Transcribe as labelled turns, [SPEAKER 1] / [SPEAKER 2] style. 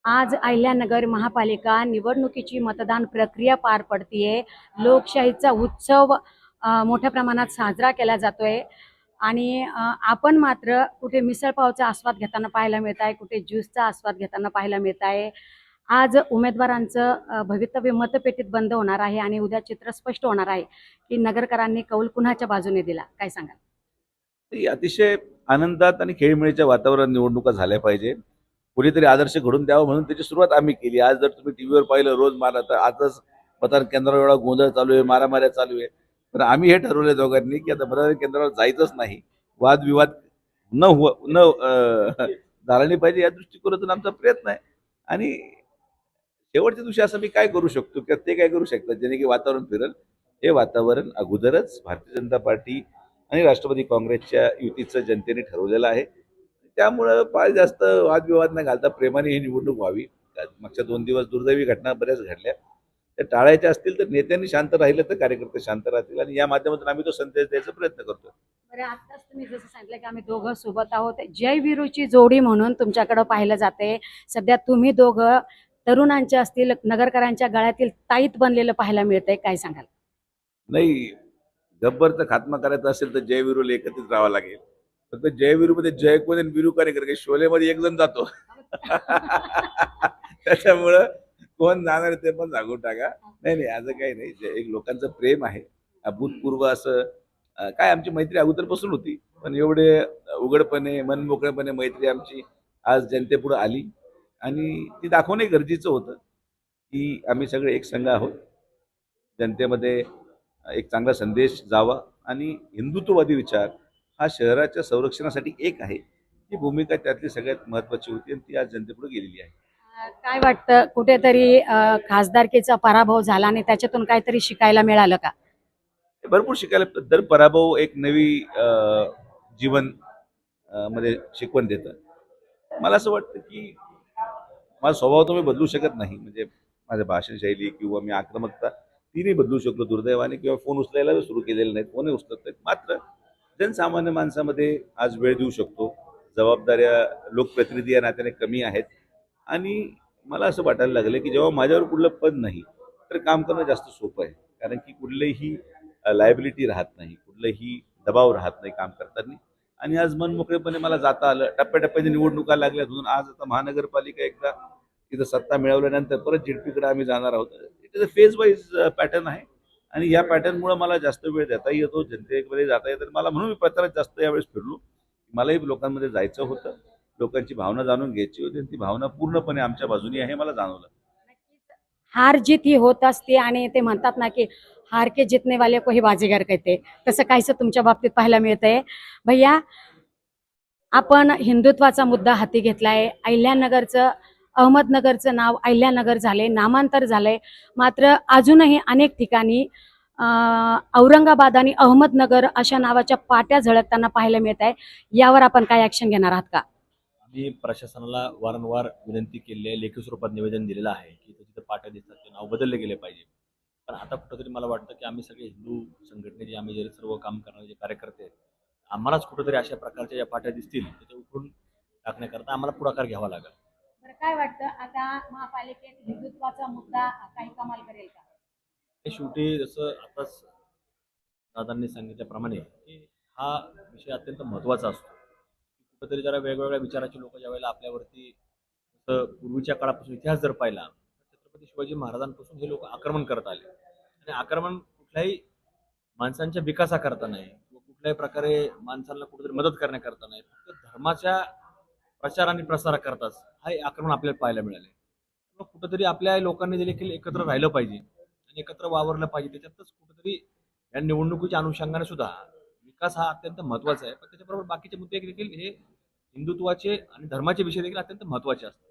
[SPEAKER 1] आज अहिल्यानगर महापालिका निवडणुकीची मतदान प्रक्रिया पार पडतीये। लोकशाहीचा उत्सव मोठ्या प्रमाणात साजरा केला जातोय आणि आपण मात्र कुठे मिसळपावचा आस्वाद घेताना पाहायला मिळत आहे, कुठे ज्यूसचा आस्वाद घेताना पाहायला मिळत आहे। आज उमेदवारांचं भवितव्य मतपेटीत बंद होणार आहे आणि उद्या चित्र स्पष्ट होणार आहे की नगरकरांनी कौल कुणाच्या बाजूने दिला, काय सांगाल?
[SPEAKER 2] ही अतिशय आनंदात आणि खेळीमेळीच्या वातावरणात निवडणुका झाल्या पाहिजे. कुणीतरी आदर्श घडून द्यावं म्हणून त्याची सुरुवात आम्ही केली. आज जर तुम्ही टीव्हीवर पाहिलं रोज मला तर आजच मतदान केंद्रावर एवढा गोंधळ चालू आहे, मारामाऱ्या चालू आहे. तर आम्ही हे ठरवलं दोघांनी की आता मतदान केंद्रावर जायचंच नाही. वादविवाद न हो न झाला नाही पाहिजे या दृष्टिकोनातून आमचा प्रयत्न आहे. आणि शेवटच्या दिवशी असं मी काय करू शकतो किंवा ते काय करू शकतात जेणे की वातावरण फिरल. हे वातावरण अगोदरच भारतीय जनता पार्टी आणि राष्ट्रवादी काँग्रेसच्या युतीचं जनतेने ठरवलेलं आहे. त्यामुळं फार जास्त वादविवाद न घालता प्रेमाने ही निवडणूक व्हावी. मागच्या 2 दिवस दुर्दैवी घटना बऱ्याच घडल्या. त्या टाळायच्या असतील तर नेत्यांनी शांत राहिलं तर कार्यकर्ते शांत राहतील आणि या माध्यमातून आम्ही तो संदेश द्यायचा प्रयत्न करतो.
[SPEAKER 1] बरं, आत्ताच तुम्ही जसं सांगितलं की आम्ही दोघं सोबत आहोत, जय वीरूची जोडी म्हणून तुमच्याकडे पाहिलं जाते। सध्या तुम्ही दोघं तरुणांच्या असतील, नगरकरांच्या गळ्यातील ताईत बनलेलं पाहायला मिळतंय, काय सांगाल?
[SPEAKER 2] नाही, गब्बरचा खात्मा करायचा असेल तर जयवीरूला एकत्रित राहावं लागेल. फक्त जयवीरूमध्ये जय कोण आणि वीरू कोण आहे शोलेमध्ये एक जण जातो. त्याच्यामुळं कोण जाणार ते पण सांगून टाका. नाही नाही, असं काही नाही. एक लोकांचं प्रेम आहे अभूतपूर्व असं. काय आमची मैत्री अगोदरपासून होती, पण एवढे उघडपणे मनमोकळेपणे मैत्री आमची आज जनतेपुढे आली आणि ती दाखवणे गरजेचं होतं की आम्ही सगळे एक संघ आहोत. जनतेमध्ये एक चांगला संदेश जावा आणि हिंदुत्ववादी विचार हा शहराच्या संरक्षणासाठी एक आहे. ही भूमिका त्यातली सगळ्यात महत्वाची होती आणि ती आज जनतेपुढे गेलेली आहे.
[SPEAKER 1] काय वाटतं, कुठेतरी खासदारकीचा पराभव झाला आणि त्याच्यातून काहीतरी शिकायला मिळालं का?
[SPEAKER 2] भरपूर शिकायला दर पराभव एक नवी जीवन मध्ये शिकवण देतं. मला असं वाटतं की माझा स्वभाव तर मी बदलू शकत नाही. म्हणजे माझ्या भाषण शैली किंवा मी आक्रमकता ती नाही बदलू शकलो दुर्दैवाने किंवा फोन उचलायला सुरू केलेले नाहीत, फोनही उचलत नाहीत. मात्र जनसामान्य माणसामध्ये आज वेळ देऊ शकतो. जबाबदाऱ्या लोकप्रतिनिधी या नात्याने कमी आहेत आणि मला असं वाटायला लागलं की जेव्हा माझ्यावर कुठलं पद नाही तर काम करणं जास्त सोपं आहे. कारण की कुठलेही लायबिलिटी राहत नाही, कुठलंही दबाव राहत नाही काम करताना. आणि आज मनमोकळेपणे मला जाता आलं. टप्प्याटप्प्याने निवडणुका लागल्या म्हणून आज आता महानगरपालिका एकदा तिथं सत्ता मिळवल्यानंतर परत झेडपीकडे आम्ही जाणार आहोत. It is a phase wise pattern आहे आणि या पॅटर्नमुळे मला जास्त वेळ देता येतो, जनतेमध्ये जाता येतं. मला म्हणून मी प्रचारात जास्त यावेळेस फिरलो. मलाही लोकांमध्ये जायचं होतं, लोकांची भावना जाणून घ्यायची होती आणि ती भावना पूर्णपणे आमच्या बाजूनी आहे मला जाणवलं.
[SPEAKER 1] हार जीत ही होत असते आणि ते म्हणतात ना की हार के जितने वाले को ही बाजीगर कहते, तसं काहीसं तुमच्या बाबतीत पाहायला मिळतंय। भैया, आपण हिंदुत्वाचा मुद्दा हाती घेतलाय। अहिल्यानगरचं, अहमदनगरचं नाव अहिल्यानगर झाले, नामांतर झालंय। मात्र अजूनही अनेक ठिकाणी औरंगाबाद आणि अहमदनगर अशा नावाच्या पाट्या झळकताना पाहायला मिळत आहे। यावर आपण काय ऍक्शन घेणार आहात का?
[SPEAKER 3] आम्ही प्रशासनाला वारंवार विनंती केली आहे, लेखी स्वरूपात निवेदन दिलेलं आहे की तिथे पाट्या दिसतात ते नाव बदलले गेले पाहिजे. पण आता कुठंतरी मला वाटतं की आम्ही सगळे हिंदू संघटनेचे आम्ही जे सर्व काम करणारे जे कार्यकर्ते आहेत, आम्हालाच कुठंतरी अशा प्रकारच्या ज्या पाट्या दिसतील त्याच्या उठून टाकण्याकरता आम्हाला पुढाकार घ्यावा लागेल.
[SPEAKER 1] बरं, काय वाटतं, आता महापालिकेत हिंदुत्वाचा मुद्दा काही कमाल करेल का?
[SPEAKER 3] हे शेवटी जसं आताच दादांनी सांगितल्याप्रमाणे की हा विषय अत्यंत महत्त्वाचा असतो. कुठेतरी जरा वेगवेगळ्या विचाराचे लोक ज्यावेळेला आपल्यावरती जसं पूर्वीच्या काळापासून इतिहास जर पाहिला तर छत्रपती शिवाजी महाराजांपासून हे लोक आक्रमण करत आले आणि आक्रमण कुठल्याही माणसांच्या विकासाकरता नाही किंवा कुठल्याही प्रकारे माणसांना कुठेतरी मदत करण्याकरता नाही, फक्त धर्माच्या प्रचार आणि प्रसाराकरताच हे आक्रमण आपल्याला पाहायला मिळाले. मग कुठेतरी आपल्या लोकांनी देखील एकत्र राहिलं पाहिजे आणि एकत्र वावरलं पाहिजे. त्याच्यातच कुठेतरी या निवडणुकीच्या अनुषंगाने सुद्धा विकास हा अत्यंत महत्त्वाचा आहे, पण त्याच्याबरोबर बाकीचे मुद्दे देखील हे हिंदुत्वाचे आणि धर्माचे विषय देखील अत्यंत महत्त्वाचे असतात.